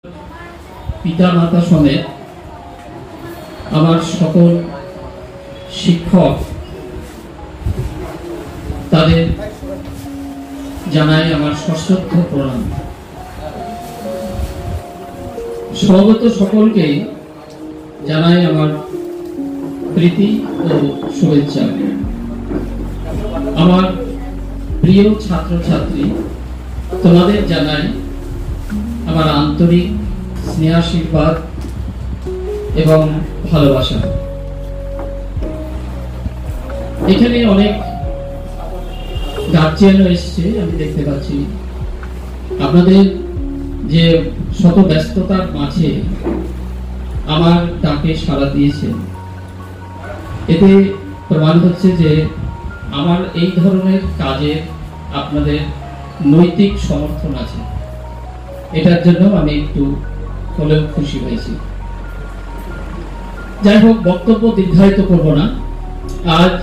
পিতা মাতা সমেত আমার সকল শিক্ষক তাদের জানাই আমার সশ্রদ্ধ প্রণাম। স্বাগত সকলকে জানাই আমার প্রীতি ও শুভেচ্ছা। আমার প্রিয় ছাত্রছাত্রী, তোমাদের জানাই আমার আন্তরিক স্নেহাশীর্বাদ এবং ভালোবাসা। এখানে অনেক গার্জিয়ানও এসছে, আমি দেখতে পাচ্ছি। আপনাদের যে শত ব্যস্ততার মাঝে আমার ডাকে সাড়া দিয়েছে, এতে প্রমাণ হচ্ছে যে আমার এই ধরনের কাজে আপনাদের নৈতিক সমর্থন আছে। এটার জন্য আমি একটু হলেও খুশি হয়েছি। যাই হোক, বক্তব্য দীর্ঘায়িত করব না। আজ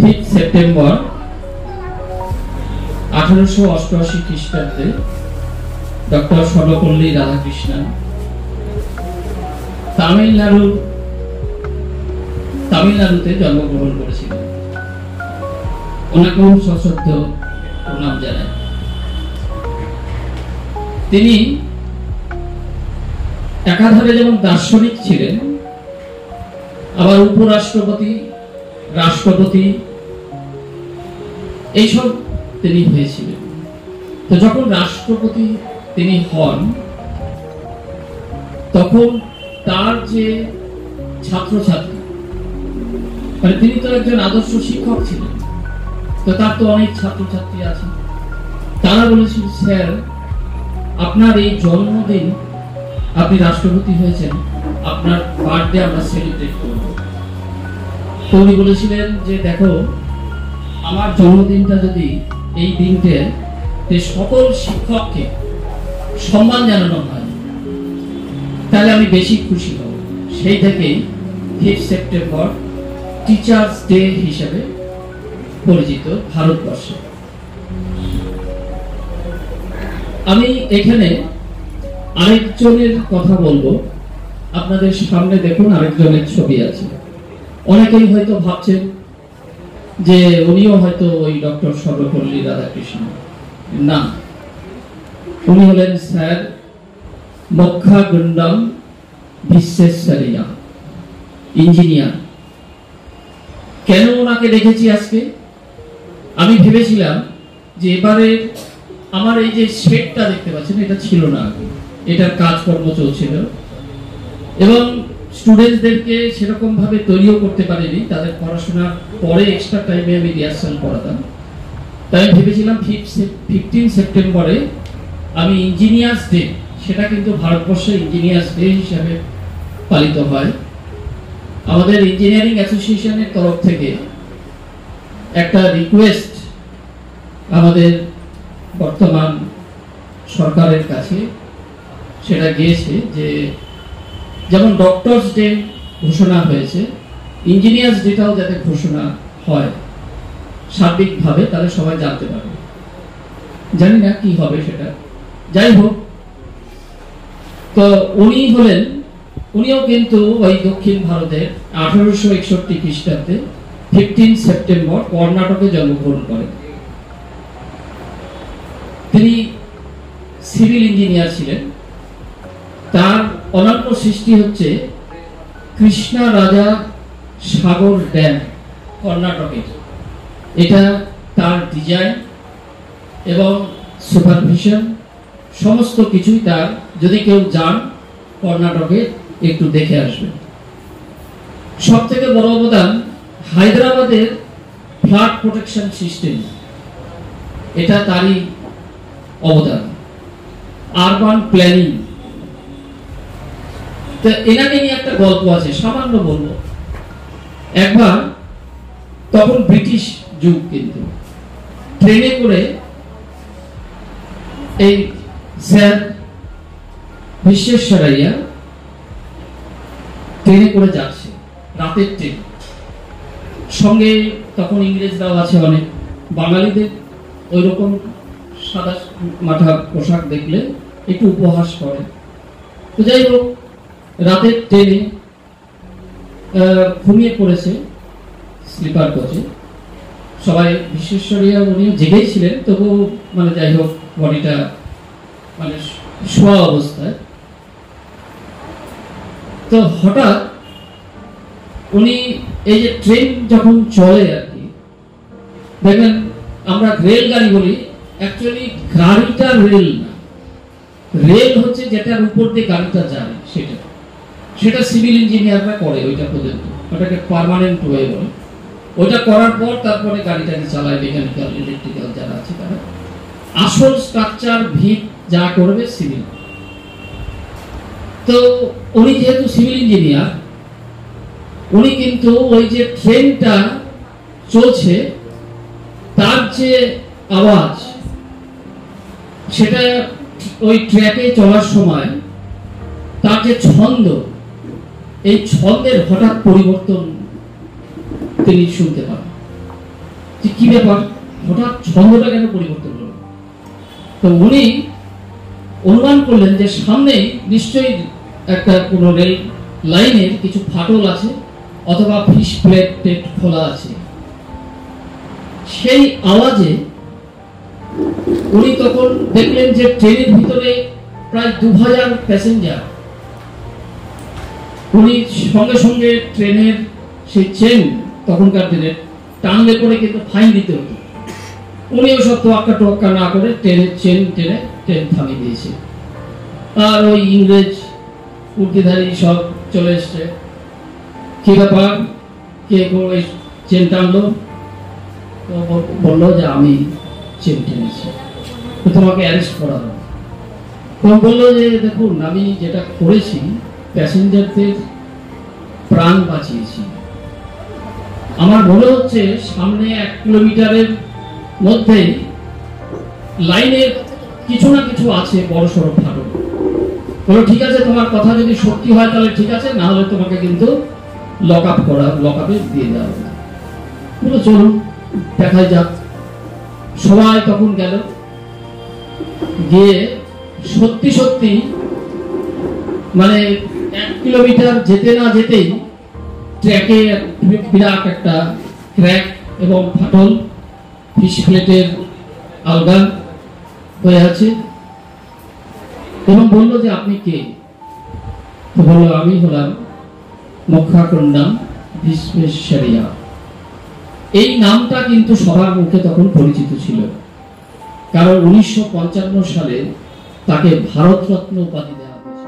5 সেপ্টেম্বর 1888 খ্রিস্টাব্দে ডক্টর সর্বপল্লী রাধাকৃষ্ণন তামিলনাড়ুতে জন্মগ্রহণ করেছিলেন। ওনাকেও সশ্রদ্ধ প্রণাম জানাই। তিনি একাধারে যেমন দার্শনিক ছিলেন, আবার উপরাষ্ট্রপতি, রাষ্ট্রপতি এইসব তিনি হয়েছিলেন। তো যখন রাষ্ট্রপতি তিনি হন, তখন তার যে ছাত্রছাত্রী, মানে তিনি তো একজন আদর্শ শিক্ষক ছিলেন, তো তার তো অনেক ছাত্রছাত্রী আছে। তারা বলেছিল, স্যার আপনার এই জন্মদিন, আপনি রাষ্ট্রপতি হয়েছেন, আপনার বার্থডে আমরা সেলিব্রেট করব। তো উনি বলেছিলেন যে দেখো, আমার জন্মদিনটা যদি এই দিনটা সকল শিক্ষককে সম্মান জানানো হয়, তাহলে আমি বেশি খুশি হব। সেই থেকে 5 সেপ্টেম্বর টিচার্স ডে হিসেবে পরিচিত ভারতবর্ষে। আমি এখানে আরেকজনের কথা বলবো। আপনাদের সামনে দেখুন, আরেকজনের ছবি আছে। অনেকেই হয়তো ভাবছেন যে উনিও হয়তো ওই ডক্টর সর্বপল্লী রাধাকৃষ্ণ। না, উনি হলেন স্যার মক্খাগুন্ডম বিশ্বেশ্বরৈয়া, ইঞ্জিনিয়ার। কেন ওনাকে দেখেছি আজকে? আমি ভেবেছিলাম যে এবারে আমার এই যে সেটটা দেখতে পাচ্ছেন, এটা ছিল না আগে, এটার কাজকর্ম চলছিল এবং স্টুডেন্টদেরকে সেরকম ভাবে তৈরিও করতে পারিনি। তাদের পড়াশোনার পরে এক্সট্রা টাইমে আমি রিহার্সাল করাতাম। তাই আমি ভেবেছিলাম 15 সেপ্টেম্বরে আমি ইঞ্জিনিয়ার্স ডে, সেটা কিন্তু ভারতবর্ষে ইঞ্জিনিয়ার্স ডে হিসাবে পালিত হয়। আমাদের ইঞ্জিনিয়ারিং অ্যাসোসিয়েশনের তরফ থেকে একটা রিকোয়েস্ট আমাদের বর্তমান সরকারের কাছে সেটা গিয়েছে যে যেমন ডক্টরস ডে ঘোষণা হয়েছে, ইঞ্জিনিয়ার্স ডেটাও যাতে ঘোষণা হয় সার্বিকভাবে, তাহলে সবাই জানতে পারবে। জানি না কি হবে সেটা। যাই হোক, তো উনিও কিন্তু ওই দক্ষিণ ভারতের 1861 খ্রিস্টাব্দে 15 সেপ্টেম্বর কর্ণাটকে জন্মগ্রহণ করেন। তিনি সিভিল ইঞ্জিনিয়ার ছিলেন। তার অনন্য সৃষ্টি হচ্ছে কৃষ্ণা রাজা সাগর ড্যাম, কর্ণাটকের। এটা তার ডিজাইন এবং সুপারভিশন সমস্ত কিছুই তার। যদি কেউ যান কর্ণাটকে, একটু দেখে আসবেন। সব থেকে বড় অবদান হায়দ্রাবাদের ফ্লাড প্রোটেকশন সিস্টেম, এটা তারই অবদান। আরবান প্ল্যানিং, তো এনাকে নিয়ে একটা গল্প আছে, সামান্য বলবো। একবার, তখন ব্রিটিশ যুগ, কিন্তু ট্রেনে করে এই স্যার বিশ্বেশ্বরৈয়া ট্রেনে করে যাচ্ছে, রাতের ট্রেন। সঙ্গে তখন ইংরেজরাও আছে অনেক। বাঙালিদের ওই রকম সাদা মাথা পোশাক দেখলে একটু উপহাস করে। তো যাই হোক, রাতের ট্রেনে ঘুমিয়ে পড়েছে স্লিপার কোচে। সবাই বিশেষজ্ঞরা উনিও জেগেই ছিলেন, তবুও মানে যাই হোক বডিটা মানে শোয়া অবস্থায়। তো হঠাৎ উনি এই যে ট্রেন যখন চলে আর কি, দেখবেন আমরা রেলগাড়ি বলি, অ্যাকচুয়ালি গাড়িটা রেল না, রেল হচ্ছে যেটার উপর দিয়ে গাড়িটা যায়, সেটা সিভিল ইঞ্জিনিয়াররা করে ওইটা পর্যন্ত, ওটাকে পার্মানেন্ট ওয়ে বলে। ওইটা করার পর তারপরে গাড়িটাকে চালায় মেকানিক্যাল ইলেকট্রিক্যাল যারা আছে তারা। আসল স্ট্রাকচার ভিত যা করবে সিভিল। তো উনি যেহেতু সিভিল ইঞ্জিনিয়ার, উনি কিন্তু ওই যে ট্রেনটা চলছে তার যে আওয়াজ, সেটা ওই ট্র্যাকে চলার সময় তার যে ছন্দ, এই ছন্দের হঠাৎ পরিবর্তন তিনি শুনতে পান। যে কি ব্যাপার, হঠাৎ ছন্দটা কেন পরিবর্তন হলো? তো উনি অনুমান করলেন যে সামনে নিশ্চয়ই একটা কোনো রেল লাইনের কিছু ফাটল আছে, অথবা ফিশ প্লেট খোলা আছে। সেই আওয়াজে উনি তখন দেখলেন যে ট্রেনের ভিতরে প্রায় 2000 প্যাসেঞ্জার। উনি সঙ্গে সঙ্গে ট্রেনের সেই চেন, তখনকার দিনে টানলে পরে কিন্তু ফাইন দিতে হতো, উনিও সব তোয়াক্কা না করে ট্রেনের চেন টেনে ট্রেন থামিয়ে দিয়েছে। আর ওই ইংরেজ কুর্তিধারী সব চলে এসছে, কি ব্যাপার, কে ওই চেন টানলো? তো বললো যে আমি চেন টেনেছি, তো তোমাকে অ্যারেস্ট করা হবে। তো বললো যে দেখুন, আমি যেটা করেছি প্যাসেঞ্জারদের প্রাণ বাঁচিয়েছি। আমার মনে হচ্ছে সামনে 1 কিলোমিটারের মধ্যে লাইনের কিছু না কিছু আছে বড় সড়ো ফাটল। বলো ঠিক আছে, তোমার কথা যদি সত্যি হয় তাহলে ঠিক আছে, না হলে তোমাকে কিন্তু লক আপে দিয়ে দেওয়া হবে। বলো চলুন দেখাই যাক। সবাই তখন গেল, গিয়ে সত্যি সত্যি মানে 1 কিলোমিটার যেতে না যেতেই ট্র্যাকে বিরাট একটা ক্র্যাক এবং ফাটল, ফিশ প্লেটের আলগা হয়ে আছে। এবং বললো যে আপনি কে? তো বললো আমি হলাম মক্কাকুন্ডাম বিশ্বেশ্বরিয়া। এই নামটা কিন্তু সবার মুখে তখন পরিচিত ছিল, কারণ 1955 সালে তাকে ভারতরত্ন উপাধি দেওয়া হয়েছে।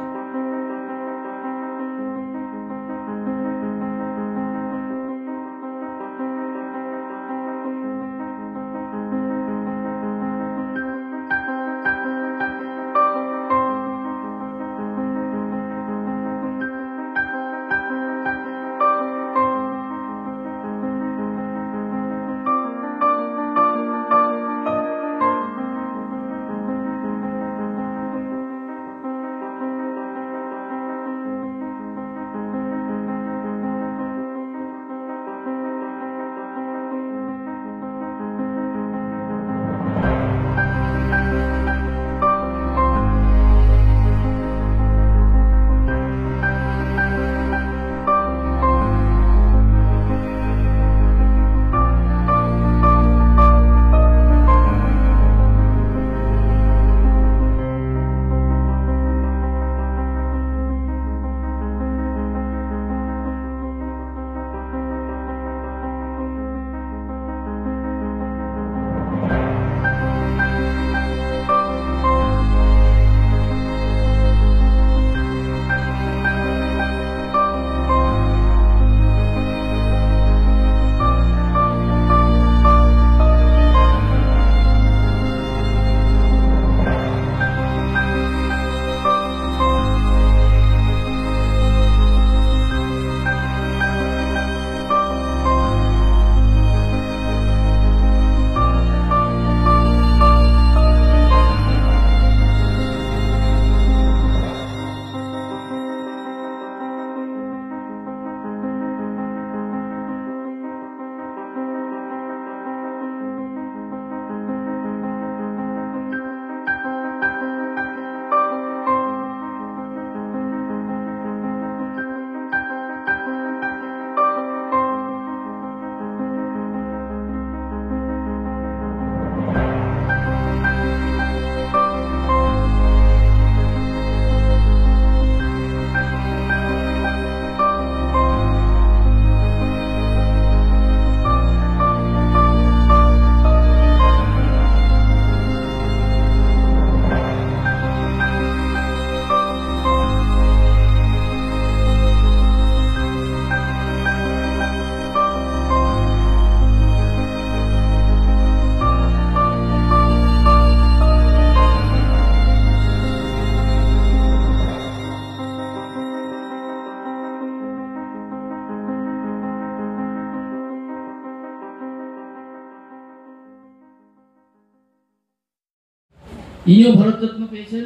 ইনিও ভারতরত্ন পেয়েছেন,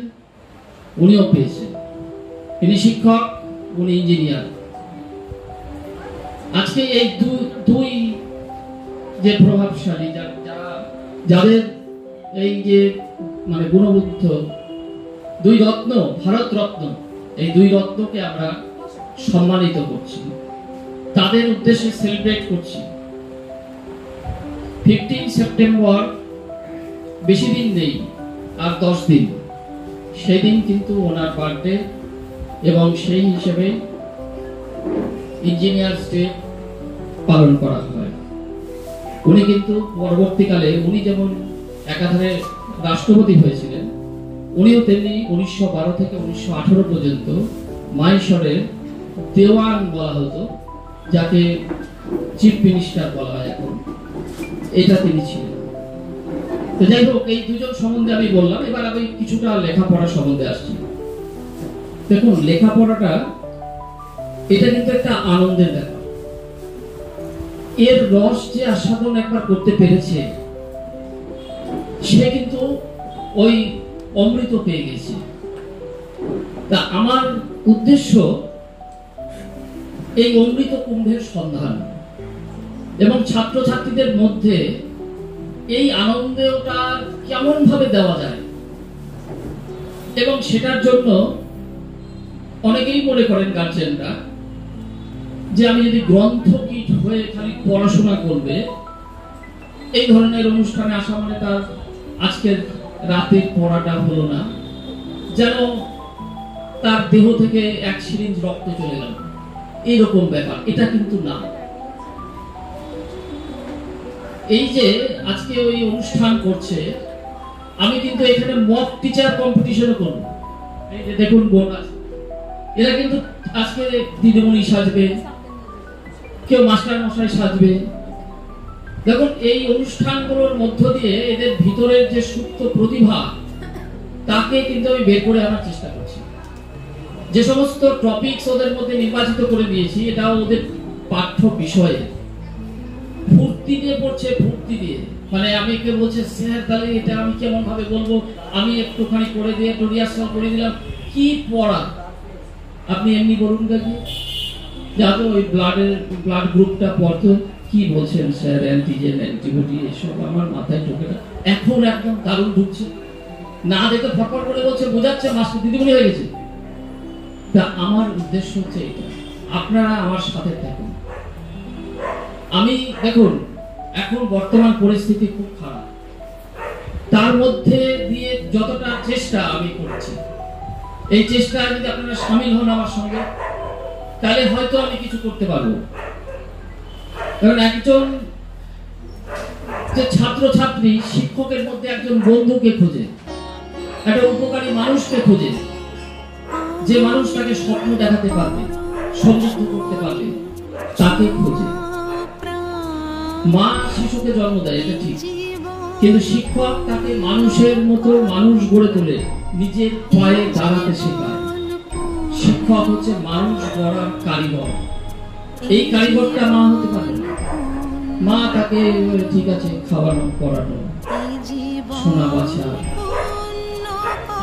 উনিও পেয়েছেন। ইনি শিক্ষক, উনি ইঞ্জিনিয়ার। আজকে এই দুই যে প্রভাবশালী, যাদের এই যে মানে গুণবুদ্ধ দুই রত্ন, ভারত রত্ন, এই দুই রত্নকে আমরা সম্মানিত করছি, তাদের উদ্দেশ্যে সেলিব্রেট করছি। 15 সেপ্টেম্বর বেশি দিন নেই, আর 10 দিন, সেদিন কিন্তু ওনার বার্থডে, এবং সেই হিসেবে ইঞ্জিনিয়ার্স ডে পালন করা হয়। উনি কিন্তু পরবর্তীকালে, উনি যেমন একাধারে রাষ্ট্রপতি হয়েছিলেন, উনিও তেমনি 1912 থেকে 1918 পর্যন্ত মাইসরের দেওয়ান বলা হতো, যাকে চিফ মিনিস্টার বলা হয় এখন, এটা তিনি ছিলেন। তো যাই হোক, এই দুজন সম্বন্ধে আমি বললাম। এবার আমি কিছুটা লেখাপড়া সম্বন্ধে আসছি। দেখুন, লেখাপড়াটা এটা কিন্তু একটা আনন্দের ব্যাপার। এর রস যে আস্বাদন একবার করতে পেরেছে, সে কিন্তু ওই অমৃত পেয়ে গেছে। তা আমার উদ্দেশ্য এই অমৃত কুম্ভের সন্ধান, এবং ছাত্রছাত্রীদের মধ্যে এই আনন্দটা কেমন ভাবে দেওয়া যায়, এবং সেটার জন্য অনেকেই মনে করেন গার্জেনরা যে আমি যদি গ্রন্থকিট হয়ে খালি পড়াশোনা করবে, এই ধরনের অনুষ্ঠানে আসা মানে তার আজকের রাতের পড়াটা হলো না, যেন তার দেহ থেকে এক সিরিঞ্জ রক্ত চলে গেল, এইরকম ব্যাপার। এটা কিন্তু না। এই যে আজকে ওই অনুষ্ঠান করছে, আমি কিন্তু এখানে মক টিচার কম্পিটিশনও করব। এই যে দেখুন বোন আছে, এরা কিন্তু আজকে দিদিমণি সাজবে, কেউ মাস্টার মশাই সাজবে। দেখুন, এই অনুষ্ঠানগুলোর মধ্য দিয়ে এদের ভিতরের যে সুপ্ত প্রতিভা, তাকে কিন্তু আমি বের করে আনার চেষ্টা করছি। যে সমস্ত টপিকস ওদের মধ্যে নির্বাচিত করে দিয়েছি, এটা ওদের পাঠ্য বিষয়ে ফুর্তি দিয়ে পড়ছে, ফুর্তি দিয়ে। মানে আমি কে বলছে, স্যার তাহলে এটা আমি কেমন ভাবে বলবো, আমি একটুখানি করে দিয়ে একটু রিহার্সাল করে দিলাম। কি পড়া আপনি এমনি বলুন দেখি, যাতে ওই ব্লাড গ্রুপটা পড়তো, কি বলছেন স্যার, অ্যান্টিজেন অ্যান্টিবডি এসব আমার মাথায় ঢোকে না। এখন একদম দারুণ ঢুকছে, না দেখে ফটফট করে বলছে, বোঝাচ্ছে মাস্টার দিদিমণি হয়ে গেছে। তা আমার উদ্দেশ্য হচ্ছে এটা, আপনারা আমার সাথে থাকুন। আমি দেখুন, এখন বর্তমান পরিস্থিতি খুব খারাপ, তার মধ্যে দিয়ে যতটা চেষ্টা আমি করছি, এই চেষ্টায় যদি আপনারা সামিল হন আমার সঙ্গে, তাহলে হয়তো আমি কিছু করতে পারবো। কারণ একজন যে ছাত্রছাত্রী শিক্ষকের মধ্যে একজন বন্ধুকে খোঁজে, একটা উপকারী মানুষকে খোঁজে, যে মানুষ তাকে স্বপ্ন দেখাতে পারবে, সমৃদ্ধ করতে পারবে, তাকে খোঁজে। মা শিশুকে জন্ম দেয়, এটা ঠিক, কিন্তু শিক্ষক তাকে মানুষের মতো মানুষ গড়ে তোলে, নিজের পায়ে দাঁড়াতে শেখায়। শিক্ষক হচ্ছে মানুষ গড়ার কারিগর। এই কারিগরটা মা হতে পারে না। মা তাকে ঠিক আছে খাওয়ানো, পড়ানো, শোনা বাছা,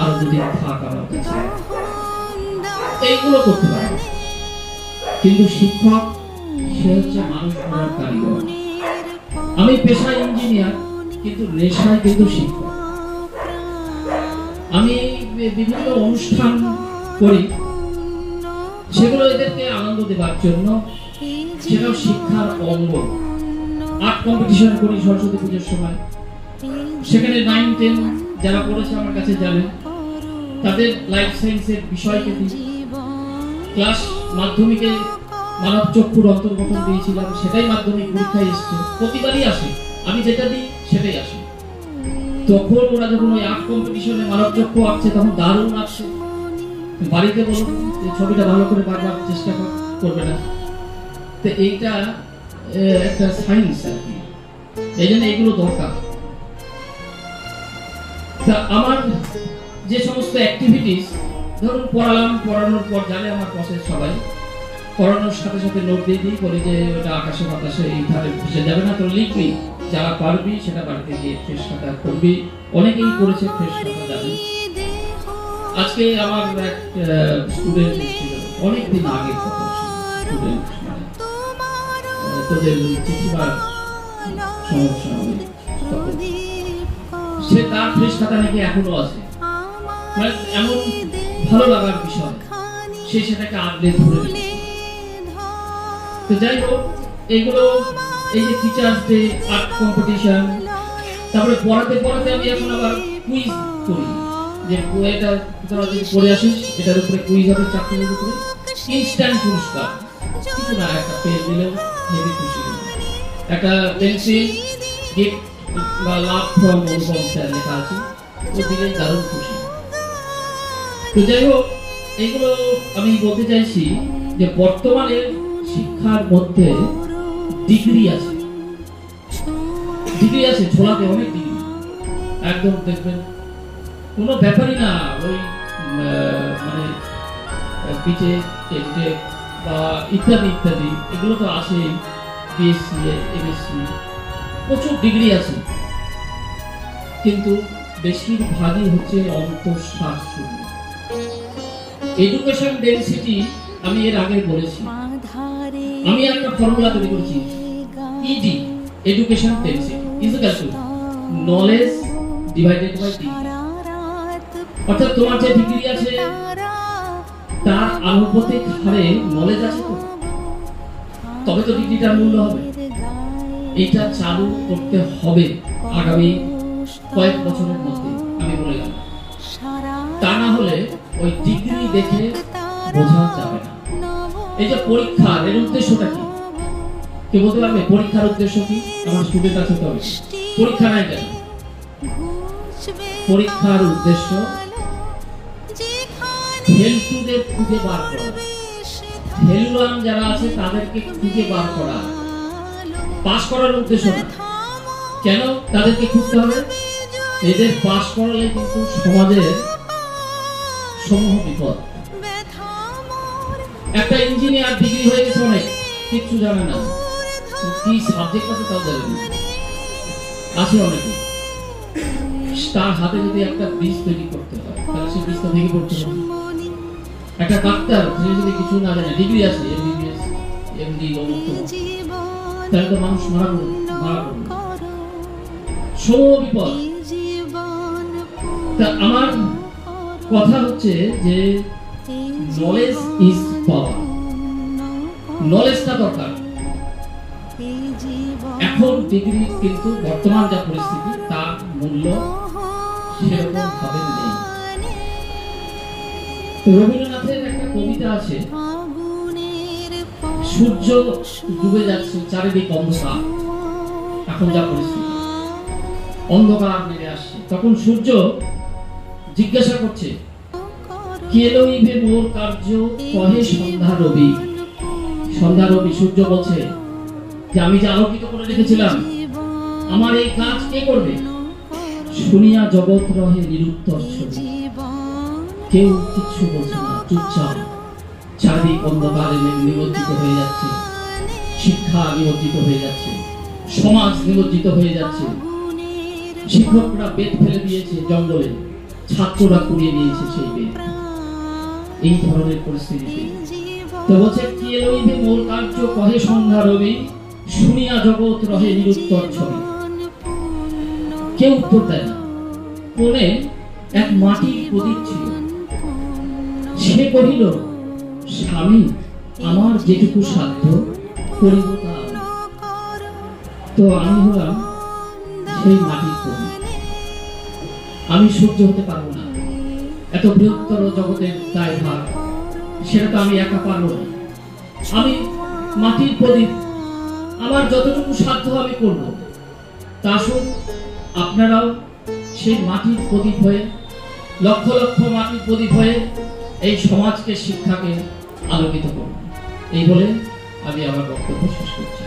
আরো যদি থাক আমার কাছে, এইগুলো করতে পারে। কিন্তু শিক্ষক সে হচ্ছে মানুষ গড়ার কারিগর। আমি পেশায় ইঞ্জিনিয়ার, কিন্তু নেশায় কিন্তু শিক্ষক। আমি বিভিন্ন অনুষ্ঠান করি, সেগুলো এদেরকে আনন্দ দেওয়ার জন্য, সেটাও শিক্ষার অঙ্গ। আর্ট কম্পিটিশন করি সরস্বতী পুজোর সময়, সেখানে 9-10 যারা পড়েছে আমার কাছে জানেন, তাদের লাইফ সায়েন্সের বিষয়কে দিই। ক্লাস মাধ্যমিকে মানব চক্ষুর অন্তর্গঠন দিয়েছিলাম, সেটাই মাধ্যমিক পরীক্ষায় এসছে, প্রতিবারই আসে, আমি যেটা দিই সেটাই আসে। তখন ওরা যখন ওই আর্ট কম্পিটিশনে মানব চক্ষু আঁকছে, তখন দারুণ আসছে। বাড়িতে বলুন ছবিটা ভালো করে বারবার চেষ্টা করবে না। তো এইটা একটা সায়েন্স আর কি, এই জন্য এইগুলো দরকার। তা আমার যে সমস্ত অ্যাক্টিভিটিস, ধরুন পড়ালাম, পড়ানোর পর জানে আমার প্রসেস, সবাই পড়ানোর সাথে সাথে নোট দিয়ে দিই, বলি যে ওটা আকাশে বাতাসে এই ধারে ভেসে যাবে না, তো লিখবি যারা পারবি সেটা বাড়িতে গিয়ে ফ্রেশ খাতা করবি, অনেকেই করেছে ফ্রেশ খাতা জানি। আজকে আমার এক স্টুডেন্ট ছিল, অনেকদিন আগের কথা, স্টুডেন্ট মানে তোদের চিঠি বা সমস্যা হবে, সে তার ফ্রেশ খাতা নাকি এখনো আছে, মানে এমন ভালো লাগার বিষয়, সে সেটাকে আগলে ধরে রেখেছে। তো যাই হোক, এইগুলো এই যে টিচার্স ডে, আর্ট কম্পিটিশন, তারপরে পড়াতে পড়াতে আমি এখন আবার কুইজ করি, যে এটা তোরা যদি পড়ে আসিস এটার উপরে কুইজ হবে, চাকরির উপরে ইনস্ট্যান্ট পুরস্কার, কিছু না, একটা পেন দিলেও হেভি খুশি, একটা পেন্সিল গিফট বা লাভ ফ্রম অনুপম স্যার লেখা আছে, ও দিলে দারুণ খুশি। তো যাই হোক, এইগুলো আমি বলতে চাইছি যে বর্তমানে শিক্ষার মধ্যে ডিগ্রি আছে, ছোলাতে অনেক ডিগ্রি, একদম দেখবেন কোনো ব্যাপারই না, ওই মানে পিঠে বা ইত্যাদি ইত্যাদি, এগুলো তো আছে, বিএসসি, এমএসসি, প্রচুর ডিগ্রি আছে, কিন্তু বেশিরভাগই হচ্ছে অন্তঃসার শূন্য। এডুকেশন ডেনসিটি আমি এর আগে বলেছি, আমি একটা ফর্মুলা তৈরি করেছি, ED, education density is equal to knowledge divided by degree. অর্থাৎ তোমার যে ডিগ্রি আছে তার আনুপাতিক হারে নলেজ আছে, তো তবে তো ডিগ্রিটার মূল্য হবে। এটা চালু করতে হবে আগামী কয়েক বছরের মধ্যে, আমি বলে গেলাম, তা না হলে ওই ডিগ্রি দেখে বোঝা যাবে না। এই যে পরীক্ষার, এর উদ্দেশ্যটা কি কে বলতে পারবে? পরীক্ষার উদ্দেশ্য কি? আমার স্টুডেন্ট আছে তো, পরীক্ষা নাই কেন? পরীক্ষার উদ্দেশ্য ফেলটুদের খুঁজে বার করা, ফেলুয়ান যারা আছে তাদেরকে খুঁজে বার করা, পাস করার উদ্দেশ্য না। কেন তাদেরকে খুঁজতে হবে? এদের পাস করালে কিন্তু সমাজের সমূহ বিপদ। একটা ইঞ্জিনিয়ার ডিগ্রি হয়ে গেছে, অনেক কিচ্ছু জানে না, কি সাবজেক্ট আছে তাও জানে না, আছে অনেকে, তার হাতে যদি একটা বীজ তৈরি করতে হয় তাহলে সে বীজটা ভেঙে পড়তে হবে। একটা ডাক্তার সে যদি কিছু না জানে, ডিগ্রি আছে, এমবিবিএস, এমডি, অমুক, তাহলে তো মানুষ মারা পড়বে, সমূহ বিপদ। তা আমার কথা হচ্ছে যে নলেজ ইজ পাওয়ার, নলেজটা দরকার। এখন ডিগ্রি কিন্তু বর্তমান যা পরিস্থিতি তার মূল্য সেরকম ভাবে নেই। রবীন্দ্রনাথের একটা কবিতা আছে, সূর্য ডুবে যাচ্ছে, চারিদিক অন্ধকার, এখন যা পরিস্থিতি অন্ধকার নেমে আসছে, তখন সূর্য জিজ্ঞাসা করছে, কে লইবে মোর কার্য কহে সন্ধ্যা রবি। সন্ধ্যা রবি, সূর্য বলছে যে আমি যে আলোকিত করে রেখেছিলাম, আমার এই কাজ কে করবে? শুনিয়া জগৎ রহে নিরুত্তর ছবি, কেউ কিছু বলছে না, চুপচাপ, চারিদিক অন্ধকারে নিমজ্জিত হয়ে যাচ্ছে, শিক্ষা নিমজ্জিত হয়ে যাচ্ছে, সমাজ নিমজ্জিত হয়ে যাচ্ছে, শিক্ষকরা বেদ ফেলে দিয়েছে জঙ্গলে, ছাত্ররা কুড়িয়ে নিয়েছে সেই বেদ। এই ধরনের পরিস্থিতিতে তো বলছে, কে লইবে মোর কার্য কহে সন্ধ্যা রবি, শুনিয়া জগৎ রহে নিরুত্তর ছবি। কেউ উত্তর দেয় না। কোণে এক মাটির প্রদীপ ছিল, সে কহিল, স্বামী আমার যেটুকু সাধ্য করিব তা। তো আমি হলাম সেই মাটির প্রদীপ, আমি সহ্য হতে পারবো না, এত বৃহত্তর জগতের দায়ভার সেটা তো আমি একা পারবো না, আমি মাটির প্রদীপ, আমার যতটুকু সাধ্য আমি করব। তা আসুন আপনারাও সেই মাটির প্রদীপ হয়ে, লক্ষ লক্ষ মাটির প্রদীপ হয়ে এই সমাজকে, শিক্ষাকে আলোকিত করুন। এই বলে আমি আমার বক্তব্য শেষ করছি।